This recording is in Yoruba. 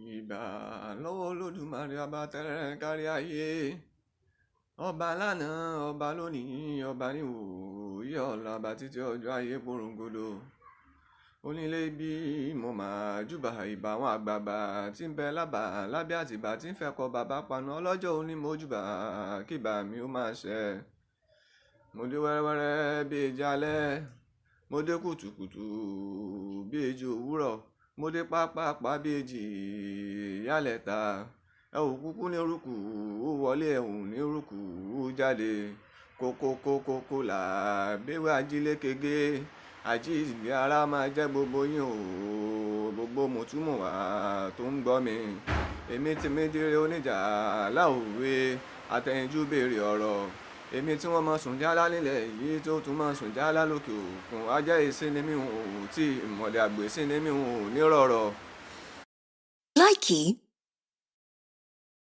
Ìbà lọ́wọ́ Olódùmarè ọba tẹ́rẹ̀ẹ́ kárí ayé. Ọba lánàá, ọba lónìí, ọba ní òòyì ọ̀la, ọba títí ọjọ́ ayé porongodo. Onílé bí mo máa júbà ìbà àwọn àgbààgbà tí ń bẹ lábẹ́ àtìbà tí ń fẹ́ kọ bàbá panu ọlọ́jọ́ òní mo júbà kíbà mi ó máa ṣẹ. Mo dé wẹ́rẹ́wẹ́rẹ́ bí ejì alẹ́, mo dé kùtùkùtù bí ejì òwúrọ̀, mo dé pápápá bí ejì yálẹ̀ta. Ẹ ò kúkú ní orúkú ó wọlé, ẹ ò ní orúkú ó jáde. Kókókókókó là béwé ajílékege, àjíǹde ara máa jẹ́ gbogbo yín o, gbogbo mùtúmùwà tó ń gbọ́ mi. Èmi tí mi dire oníjà láòwe, àtẹ̀yìnjú béèrè ọ̀rọ̀. Èmi tí wọ́n máa sùn jálá nílẹ̀ yìí tó tún máa sùn jálá lókè òkun. Ajá ìsinmi mi ò tí ìmọ̀lẹ̀ àgbè ìsinmi mi ò ní rọ̀rọ̀. Likey